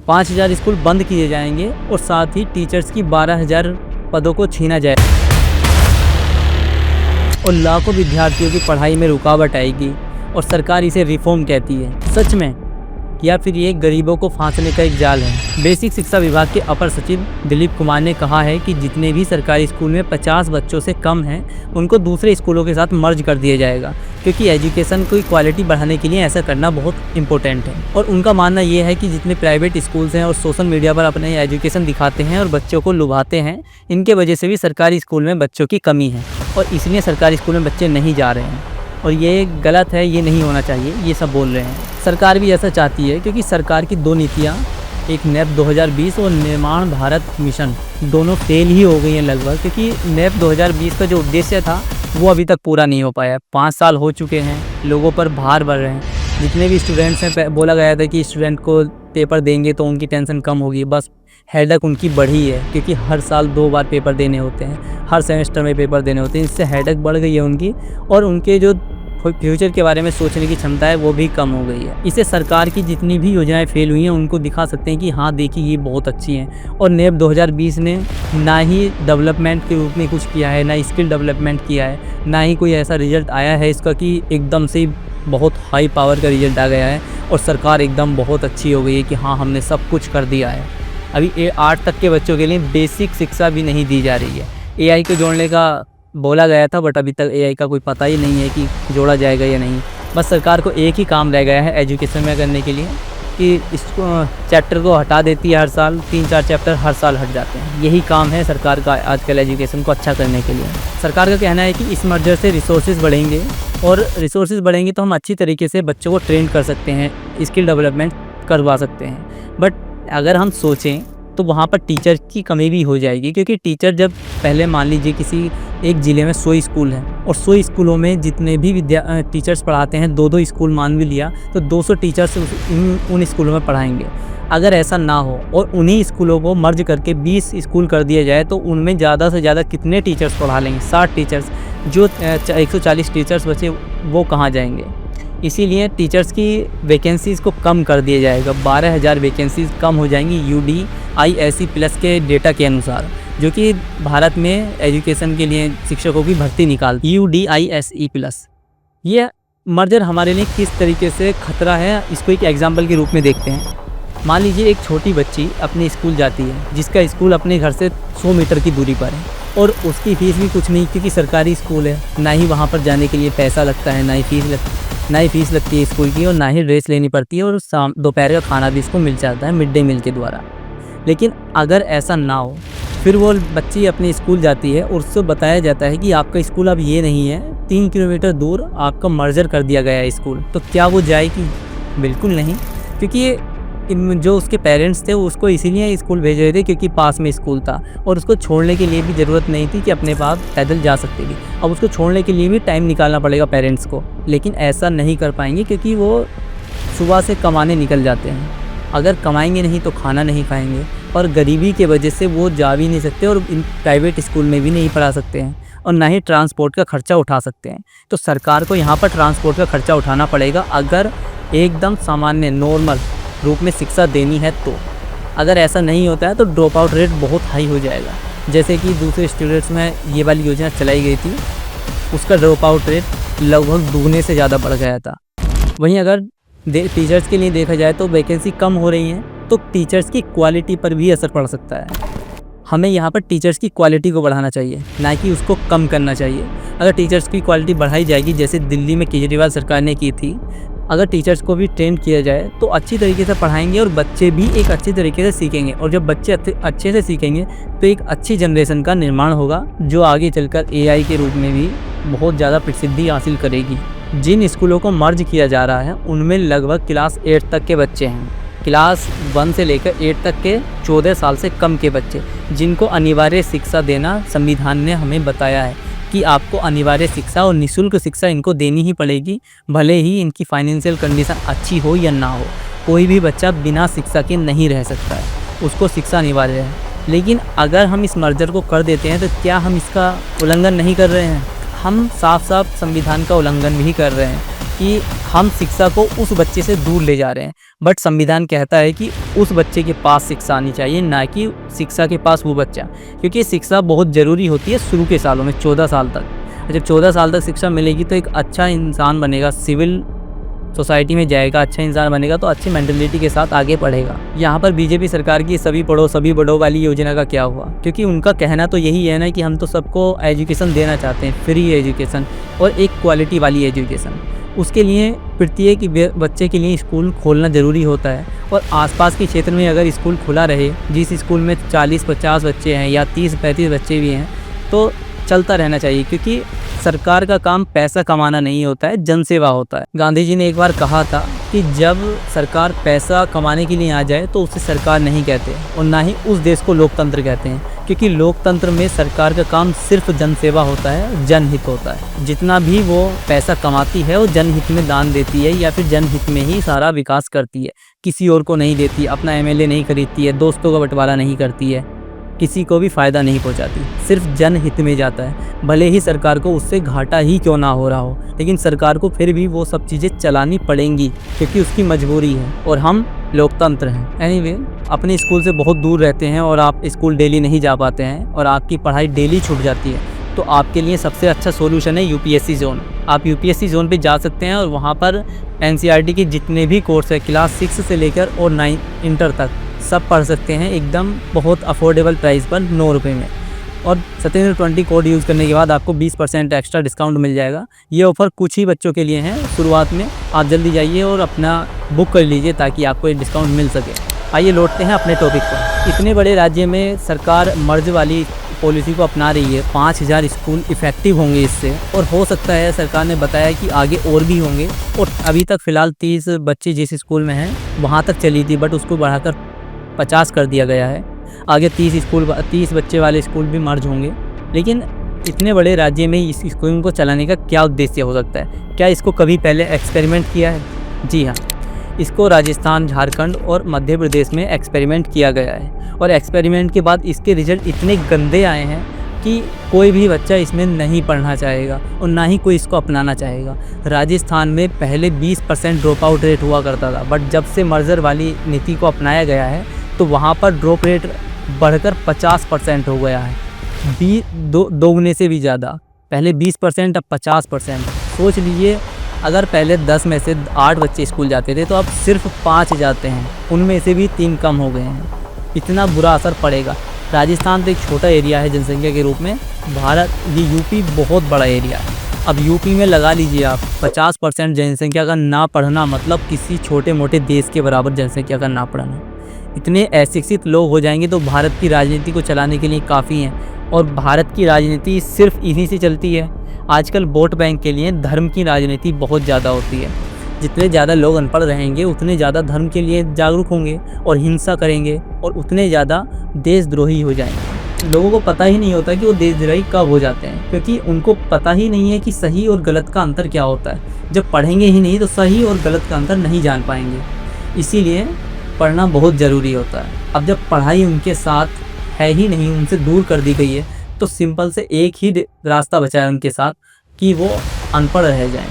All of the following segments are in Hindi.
5000 स्कूल बंद किए जाएंगे और साथ ही टीचर्स की 12000 पदों को छीना जाए और लाखों विद्यार्थियों की पढ़ाई में रुकावट आएगी और सरकार इसे रिफॉर्म कहती है। सच में, या फिर ये गरीबों को फांसने का एक जाल है। बेसिक शिक्षा विभाग के अपर सचिव दिलीप कुमार ने कहा है कि जितने भी सरकारी स्कूल में 50 बच्चों से कम हैं उनको दूसरे स्कूलों के साथ मर्ज कर दिया जाएगा, क्योंकि एजुकेशन की क्वालिटी बढ़ाने के लिए ऐसा करना बहुत इंपॉर्टेंट है। और उनका मानना ये है कि जितने प्राइवेट स्कूल्स हैं और सोशल मीडिया पर अपने एजुकेशन दिखाते हैं और बच्चों को लुभाते हैं, इनके वजह से भी सरकारी स्कूल में बच्चों की कमी है और इसलिए सरकारी स्कूल में बच्चे नहीं जा रहे हैं और ये गलत है, ये नहीं होना चाहिए, ये सब बोल रहे हैं। सरकार भी ऐसा चाहती है क्योंकि सरकार की 2 नीतियाँ, एक नेप 2020 और निर्माण भारत मिशन, दोनों फेल ही हो गई हैं लगभग, क्योंकि नेप 2020 का जो उद्देश्य था वो अभी तक पूरा नहीं हो पाया। 5 साल हो चुके हैं, लोगों पर भार बढ़ रहे हैं। जितने भी स्टूडेंट्स हैं, बोला गया था कि स्टूडेंट को पेपर देंगे तो उनकी टेंशन कम होगी, बस हेडेक उनकी बढ़ी है, क्योंकि हर साल 2 बार पेपर देने होते हैं, हर सेमेस्टर में पेपर देने होते हैं। इससे हेडेक बढ़ गई है उनकी और उनके जो फ्यूचर के बारे में सोचने की क्षमता है वो भी कम हो गई है। इसे सरकार की जितनी भी योजनाएं फेल हुई हैं उनको दिखा सकते हैं कि हाँ देखिए ये बहुत अच्छी हैं। और नेप 2020 ने ना ही डेवलपमेंट के रूप में कुछ किया है, ना स्किल डेवलपमेंट किया है, ना ही कोई ऐसा रिजल्ट आया है इसका कि एकदम से बहुत हाई पावर का रिजल्ट आ गया है और सरकार एकदम बहुत अच्छी हो गई है कि हाँ हमने सब कुछ कर दिया है। अभी 8 तक के बच्चों के लिए बेसिक शिक्षा भी नहीं दी जा रही है। AI को जोड़ने का बोला गया था, बट अभी तक AI का कोई पता ही नहीं है कि जोड़ा जाएगा या नहीं। बस सरकार को एक ही काम रह गया है एजुकेशन में करने के लिए कि इस चैप्टर को हटा देती है, हर साल 3-4 चैप्टर हर साल हट जाते हैं। यही काम है सरकार का आजकल एजुकेशन को अच्छा करने के लिए। सरकार का कहना है कि इस मर्जर से रिसोर्सेज बढ़ेंगे और रिसोर्सेज बढ़ेंगे तो हम अच्छी तरीके से बच्चों को ट्रेन कर सकते हैं, स्किल डेवलपमेंट करवा सकते हैं। बट अगर हम सोचें तो वहाँ पर टीचर की कमी भी हो जाएगी, क्योंकि टीचर जब पहले मान लीजिए किसी एक ज़िले में 100 स्कूल हैं और 100 स्कूलों में जितने भी टीचर्स पढ़ाते हैं, 2-2 स्कूल मान भी लिया तो 200 टीचर्स उन स्कूलों में पढ़ाएंगे। अगर ऐसा ना हो और उन्हीं स्कूलों को मर्ज करके 20 स्कूल कर दिया जाए तो उनमें ज़्यादा से ज़्यादा कितने टीचर्स पढ़ा लेंगे? 60 टीचर्स। जो 140 टीचर्स बचे वो कहाँ जाएंगे? इसीलिए टीचर्स की वैकेंसीज़ को कम कर दिया जाएगा। 12000 वैकेंसीज़ कम हो जाएंगी UDISE+ के डेटा के अनुसार, जो कि भारत में एजुकेशन के लिए शिक्षकों की भर्ती निकालती है। UDISE+। ये मर्जर हमारे लिए किस तरीके से खतरा है, इसको एक एग्जाम्पल के रूप में देखते हैं। मान लीजिए एक छोटी बच्ची अपने स्कूल जाती है, जिसका स्कूल अपने घर से 100 मीटर की दूरी पर है और उसकी फ़ीस भी कुछ नहीं, क्योंकि सरकारी स्कूल है, ना ही वहाँ पर जाने के लिए पैसा लगता है, ना ही फीस लगती है स्कूल की, और ना ही ड्रेस लेनी पड़ती है और दोपहर का खाना भी इसको मिल जाता है मिड डे मील के द्वारा। लेकिन अगर ऐसा ना हो, फिर वो बच्ची अपने स्कूल जाती है और उससे बताया जाता है कि आपका स्कूल अब ये नहीं है, 3 किलोमीटर दूर आपका मर्जर कर दिया गया है स्कूल, तो क्या वो जाएगी? बिल्कुल नहीं, क्योंकि जो उसके पेरेंट्स थे उसको इसीलिए स्कूल भेज रहे थे क्योंकि पास में स्कूल था और उसको छोड़ने के लिए भी ज़रूरत नहीं थी कि अपने पास पैदल जा सकती थी। अब उसको छोड़ने के लिए भी टाइम निकालना पड़ेगा पेरेंट्स को, लेकिन ऐसा नहीं कर पाएंगे क्योंकि वो सुबह से कमाने निकल जाते हैं। अगर कमाएंगे नहीं तो खाना नहीं खाएंगे और गरीबी के वजह से वो जा भी नहीं सकते और प्राइवेट स्कूल में भी नहीं पढ़ा सकते हैं और ना ही ट्रांसपोर्ट का खर्चा उठा सकते हैं। तो सरकार को यहाँ पर ट्रांसपोर्ट का खर्चा उठाना पड़ेगा अगर एकदम सामान्य नॉर्मल रूप में शिक्षा देनी है तो। अगर ऐसा नहीं होता है तो ड्रॉप आउट रेट बहुत हाई हो जाएगा। जैसे कि दूसरे स्टूडेंट्स में ये वाली योजना चलाई गई थी, उसका ड्रॉप आउट रेट लगभग दुगने से ज़्यादा बढ़ गया था। वहीं अगर टीचर्स के लिए देखा जाए तो वैकेंसी कम हो रही हैं तो टीचर्स की क्वालिटी पर भी असर पड़ सकता है। हमें यहाँ पर टीचर्स की क्वालिटी को बढ़ाना चाहिए, ना कि उसको कम करना चाहिए। अगर टीचर्स की क्वालिटी बढ़ाई जाएगी, जैसे दिल्ली में केजरीवाल सरकार ने की थी, अगर टीचर्स को भी ट्रेन किया जाए तो अच्छी तरीके से पढ़ाएंगे और बच्चे भी एक अच्छी तरीके से सीखेंगे और जब बच्चे अच्छे से सीखेंगे तो एक अच्छी जनरेशन का निर्माण होगा जो आगे चलकर AI के रूप में भी बहुत ज़्यादा प्रसिद्धि हासिल करेगी। जिन स्कूलों को मर्ज किया जा रहा है उनमें लगभग क्लास 8 तक के बच्चे हैं, क्लास 1 से लेकर 8 तक के 14 साल से कम के बच्चे, जिनको अनिवार्य शिक्षा देना संविधान ने हमें बताया है कि आपको अनिवार्य शिक्षा और निःशुल्क शिक्षा इनको देनी ही पड़ेगी, भले ही इनकी फाइनेंशियल कंडीशन अच्छी हो या ना हो। कोई भी बच्चा बिना शिक्षा के नहीं रह सकता है, उसको शिक्षा अनिवार्य है। लेकिन अगर हम इस मर्जर को कर देते हैं तो क्या हम इसका उल्लंघन नहीं कर रहे हैं? हम साफ साफ संविधान का उल्लंघन भी कर रहे हैं कि हम शिक्षा को उस बच्चे से दूर ले जा रहे हैं। बट संविधान कहता है कि उस बच्चे के पास शिक्षा आनी चाहिए, ना कि शिक्षा के पास वो बच्चा, क्योंकि शिक्षा बहुत ज़रूरी होती है शुरू के सालों में, 14 साल तक। जब 14 साल तक शिक्षा मिलेगी तो एक अच्छा इंसान बनेगा, सिविल सोसाइटी में जाएगा, अच्छा इंसान बनेगा तो अच्छी मेंटलिटी के साथ आगे बढ़ेगा। यहाँ पर बीजेपी सरकार की सभी पढ़ो सभी बढ़ो वाली योजना का क्या हुआ, क्योंकि उनका कहना तो यही है ना कि हम तो सबको एजुकेशन देना चाहते हैं, फ्री एजुकेशन और एक क्वालिटी वाली एजुकेशन। उसके लिए प्रत्येक बच्चे के लिए स्कूल खोलना ज़रूरी होता है, और आसपास के क्षेत्र में अगर स्कूल खुला रहे, जिस स्कूल में 40-50 बच्चे हैं या 30-35 बच्चे भी हैं, तो चलता रहना चाहिए, क्योंकि सरकार का काम पैसा कमाना नहीं होता है, जनसेवा होता है। गांधी जी ने एक बार कहा था कि जब सरकार पैसा कमाने के लिए आ जाए तो उसे सरकार नहीं कहते, और ना ही उस देश को लोकतंत्र कहते हैं, क्योंकि लोकतंत्र में सरकार का काम सिर्फ जनसेवा होता है, जनहित होता है। जितना भी वो पैसा कमाती है वो जनहित में दान देती है, या फिर जनहित में ही सारा विकास करती है, किसी और को नहीं देती। अपना एमएलए नहीं खरीदती है, दोस्तों का बंटवारा नहीं करती है, किसी को भी फ़ायदा नहीं पहुंचाती, सिर्फ जनहित में जाता है। भले ही सरकार को उससे घाटा ही क्यों ना हो रहा हो, लेकिन सरकार को फिर भी वो सब चीज़ें चलानी पड़ेंगी, क्योंकि उसकी मजबूरी है, और हम लोकतंत्र हैं। एनीवे, अपने स्कूल से बहुत दूर रहते हैं और आप स्कूल डेली नहीं जा पाते हैं और आपकी पढ़ाई डेली छूट जाती है, तो आपके लिए सबसे अच्छा सोल्यूशन है यूपीएससी जोन। आप यूपीएससी जोन पे जा सकते हैं और वहाँ पर एनसीईआरटी के जितने भी कोर्स है, क्लास 6 से लेकर और 9 इंटर तक सब पढ़ सकते हैं, एकदम बहुत अफोर्डेबल प्राइस पर, 9 रुपये में। और सत्येंद्र20 कोड यूज़ करने के बाद आपको 20% एक्स्ट्रा डिस्काउंट मिल जाएगा। ये ऑफ़र कुछ ही बच्चों के लिए है शुरुआत में, आप जल्दी जाइए और अपना बुक कर लीजिए ताकि आपको ये डिस्काउंट मिल सके। आइए लौटते हैं अपने टॉपिक पर। इतने बड़े राज्य में सरकार मर्ज वाली पॉलिसी को अपना रही है, 5000 स्कूल इफ़ेक्टिव होंगे इससे, और हो सकता है सरकार ने बताया कि आगे और भी होंगे। और अभी तक फ़िलहाल 30 बच्चे जिस स्कूल में हैं वहाँ तक चली थी, बट उसको बढ़ाकर 50 कर दिया गया है। आगे 30 बच्चे वाले स्कूल भी मर्ज होंगे। लेकिन इतने बड़े राज्य में इस स्कूल को चलाने का क्या उद्देश्य हो सकता है? क्या इसको कभी पहले एक्सपेरिमेंट किया है? जी हाँ, इसको राजस्थान, झारखंड और मध्य प्रदेश में एक्सपेरिमेंट किया गया है, और एक्सपेरिमेंट के बाद इसके रिजल्ट इतने गंदे आए हैं कि कोई भी बच्चा इसमें नहीं पढ़ना चाहेगा और ना ही कोई इसको अपनाना चाहेगा। राजस्थान में पहले 20% ड्रॉप आउट रेट हुआ करता था, बट जब से मर्जर वाली नीति को अपनाया गया है तो वहाँ पर ड्रॉप रेट बढ़कर 50% हो गया है, दोगुने से भी ज़्यादा। पहले 20%, अब 50%। सोच लीजिए, अगर पहले 10 में से 8 बच्चे स्कूल जाते थे तो अब सिर्फ 5 जाते हैं, उनमें से भी 3 कम हो गए हैं। इतना बुरा असर पड़ेगा। राजस्थान तो एक छोटा एरिया है जनसंख्या के रूप में, ये यूपी बहुत बड़ा एरिया है। अब यूपी में लगा लीजिए आप 50% जनसंख्या का ना पढ़ना, मतलब किसी छोटे मोटे देश के बराबर जनसंख्या का ना पढ़ना। इतने अशिक्षित लोग हो जाएंगे तो भारत की राजनीति को चलाने के लिए काफ़ी हैं, और भारत की राजनीति सिर्फ इन्हीं से चलती है। आजकल वोट बैंक के लिए धर्म की राजनीति बहुत ज़्यादा होती है। जितने ज़्यादा लोग अनपढ़ रहेंगे उतने ज़्यादा धर्म के लिए जागरूक होंगे और हिंसा करेंगे, और उतने ज़्यादा देशद्रोही हो जाएंगे। लोगों को पता ही नहीं होता कि वो देशद्रोही कब हो जाते हैं, क्योंकि उनको पता ही नहीं है कि सही और गलत का अंतर क्या होता है। जब पढ़ेंगे ही नहीं तो सही और गलत का अंतर नहीं जान पाएंगे। इसीलिए पढ़ना बहुत ज़रूरी होता है। अब जब पढ़ाई उनके साथ है ही नहीं, उनसे दूर कर दी गई है, तो सिंपल से एक ही रास्ता बचा है उनके साथ, कि वो अनपढ़ रह जाएं।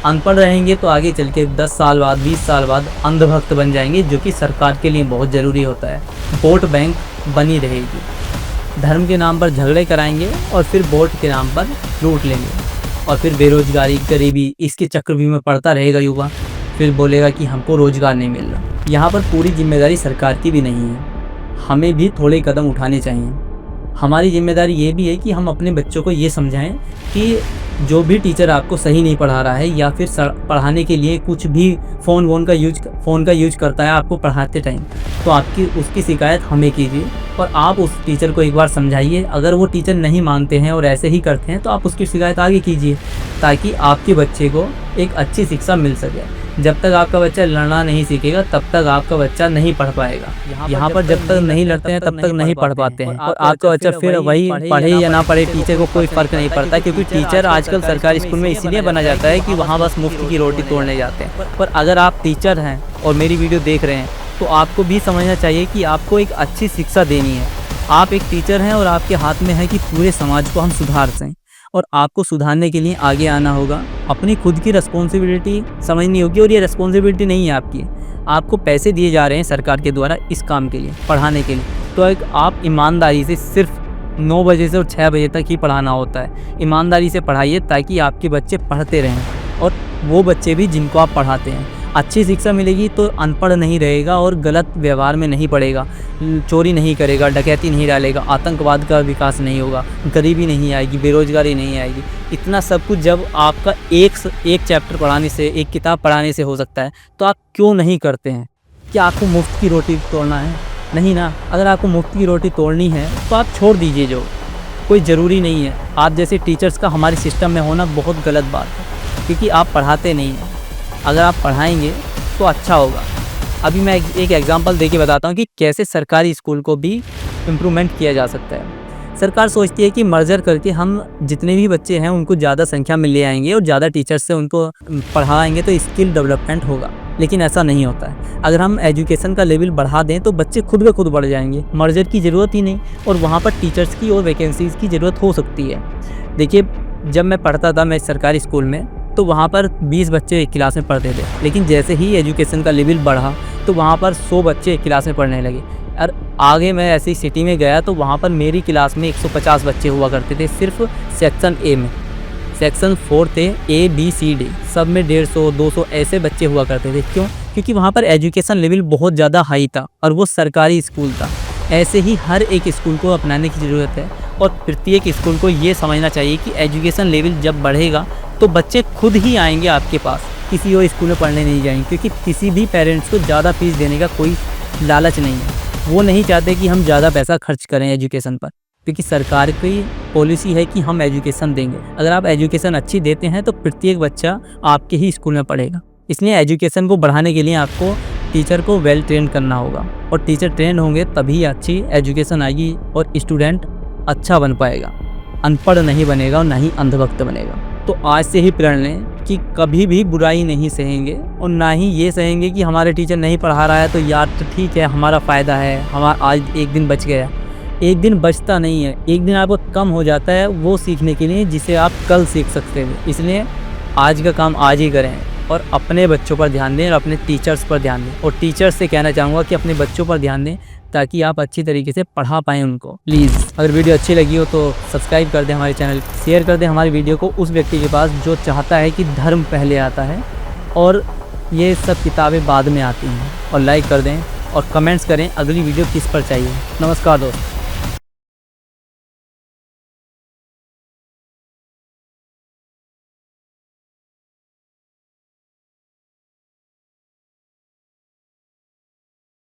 अनपढ़ रहेंगे तो आगे चल के 10 साल बाद, 20 साल बाद अंधभक्त बन जाएंगे, जो कि सरकार के लिए बहुत ज़रूरी होता है। वोट बैंक बनी रहेगी, धर्म के नाम पर झगड़े कराएंगे और फिर वोट के नाम पर लूट लेंगे, और फिर बेरोजगारी, गरीबी, इसके चक्रव्यूह में पड़ता रहेगा युवा। फिर बोलेगा कि हमको रोज़गार नहीं मिल रहा। यहाँ पर पूरी जिम्मेदारी सरकार की भी नहीं है, हमें भी थोड़े कदम उठाने चाहिए। हमारी जिम्मेदारी ये भी है कि हम अपने बच्चों को ये समझाएं कि जो भी टीचर आपको सही नहीं पढ़ा रहा है, या फिर पढ़ाने के लिए कुछ भी फ़ोन का यूज करता है आपको पढ़ाते टाइम, तो उसकी शिकायत हमें कीजिए, और आप उस टीचर को एक बार समझाइए। अगर वो टीचर नहीं मानते हैं और ऐसे ही करते हैं तो आप उसकी शिकायत आगे कीजिए, ताकि आपके बच्चे को एक अच्छी शिक्षा मिल सके। जब तक आपका बच्चा लड़ना नहीं सीखेगा तब तक आपका बच्चा नहीं पढ़ पाएगा। यहाँ पर जब तक नहीं लड़ते हैं तब तक नहीं पढ़ पाते हैं, और आपका बच्चा फिर वही पढ़े या ना पढ़े, टीचर को कोई फ़र्क नहीं पड़ता, क्योंकि टीचर आजकल सरकारी स्कूल में इसीलिए बना जाता है कि वहाँ बस मुफ्त की रोटी तोड़ने जाते हैं। पर अगर आप टीचर हैं और मेरी वीडियो देख रहे हैं तो आपको भी समझना चाहिए कि आपको एक अच्छी शिक्षा देनी है। आप एक टीचर हैं और आपके हाथ में है कि पूरे समाज को हम सुधार सकें, और आपको सुधारने के लिए आगे आना होगा। अपनी खुद की रिस्पॉन्सिबिलिटी समझनी होगी, और ये रिस्पॉन्सिबिलिटी नहीं है आपकी, आपको पैसे दिए जा रहे हैं सरकार के द्वारा इस काम के लिए, पढ़ाने के लिए। तो एक आप ईमानदारी से सिर्फ 9 बजे से और 6 बजे तक ही पढ़ाना होता है। ईमानदारी से पढ़ाइए ताकि आपके बच्चे पढ़ते रहें, और वो बच्चे भी जिनको आप पढ़ाते हैं। अच्छी शिक्षा मिलेगी तो अनपढ़ नहीं रहेगा और गलत व्यवहार में नहीं पड़ेगा, चोरी नहीं करेगा, डकैती नहीं डालेगा, आतंकवाद का विकास नहीं होगा, गरीबी नहीं आएगी, बेरोजगारी नहीं आएगी। इतना सब कुछ जब आपका एक चैप्टर पढ़ाने से, एक किताब पढ़ाने से हो सकता है, तो आप क्यों नहीं करते हैं? क्या आपको मुफ्त की रोटी तोड़ना है? नहीं ना। अगर आपको मुफ्त की रोटी तोड़नी है तो आप छोड़ दीजिए, जो कोई ज़रूरी नहीं है। आप जैसे टीचर्स का हमारे सिस्टम में होना बहुत गलत बात है, क्योंकि आप पढ़ाते नहीं हैं। अगर आप पढ़ाएंगे तो अच्छा होगा। अभी मैं एक एग्जांपल देके बताता हूँ कि कैसे सरकारी स्कूल को भी इम्प्रूवमेंट किया जा सकता है। सरकार सोचती है कि मर्जर करके हम जितने भी बच्चे हैं उनको ज़्यादा संख्या में ले आएंगे और ज़्यादा टीचर्स से उनको पढ़ाएंगे तो स्किल डेवलपमेंट होगा, लेकिन ऐसा नहीं होता है। अगर हम एजुकेशन का लेवल बढ़ा दें तो बच्चे खुद ब खुद बढ़ जाएंगे, मर्जर की ज़रूरत ही नहीं, और वहाँ पर टीचर्स की और वैकेंसीज़ की ज़रूरत हो सकती है। देखिए, जब मैं पढ़ता था मैं सरकारी स्कूल में, तो वहाँ पर 20 बच्चे एक क्लास में पढ़ते थे, लेकिन जैसे ही एजुकेशन का लेवल बढ़ा तो वहाँ पर 100 बच्चे एक क्लास में पढ़ने लगे। और आगे मैं ऐसी सिटी में गया तो वहाँ पर मेरी क्लास में 150 बच्चे हुआ करते थे, सिर्फ सेक्शन ए में। सेक्शन 4 थे, A B C D, सब में 150 200 ऐसे बच्चे हुआ करते थे। क्यों? क्योंकि वहाँ पर एजुकेशन लेवल बहुत ज़्यादा हाई था और वो सरकारी स्कूल था। ऐसे ही हर एक स्कूल को अपनाने की ज़रूरत है, और प्रत्येक स्कूल को ये समझना चाहिए कि एजुकेशन लेवल जब बढ़ेगा तो बच्चे खुद ही आएंगे आपके पास, किसी और स्कूल में पढ़ने नहीं जाएंगे। क्योंकि किसी भी पेरेंट्स को ज़्यादा फीस देने का कोई लालच नहीं है। वो नहीं चाहते कि हम ज़्यादा पैसा खर्च करें एजुकेशन पर, क्योंकि सरकार की पॉलिसी है कि हम एजुकेशन देंगे। अगर आप एजुकेशन अच्छी देते हैं तो प्रत्येक बच्चा आपके ही स्कूल में पढ़ेगा। इसलिए एजुकेशन को बढ़ाने के लिए आपको टीचर को वेल ट्रेन करना होगा, और टीचर ट्रेन होंगे तभी अच्छी एजुकेशन आएगी और स्टूडेंट अच्छा बन पाएगा, अनपढ़ नहीं बनेगा और ना ही अंधभक्त बनेगा। तो आज से ही प्रण लें कि कभी भी बुराई नहीं सहेंगे, और ना ही ये सहेंगे कि हमारे टीचर नहीं पढ़ा रहा है तो यार तो ठीक है, हमारा फ़ायदा है, हमारा आज एक दिन बच गया। एक दिन बचता नहीं है, एक दिन आपको कम हो जाता है वो सीखने के लिए जिसे आप कल सीख सकते थे। इसलिए आज का काम आज ही करें, और अपने बच्चों पर ध्यान दें और अपने टीचर्स पर ध्यान दें। और टीचर्स से कहना चाहूँगा कि अपने बच्चों पर ध्यान दें ताकि आप अच्छी तरीके से पढ़ा पाएँ उनको। प्लीज़, अगर वीडियो अच्छी लगी हो तो सब्सक्राइब कर दें हमारे चैनल, शेयर कर दें हमारी वीडियो को उस व्यक्ति के पास जो चाहता है कि धर्म पहले आता है और ये सब किताबें बाद में आती हैं। और लाइक कर दें और कमेंट्स करें अगली वीडियो किस पर चाहिए। नमस्कार दोस्त।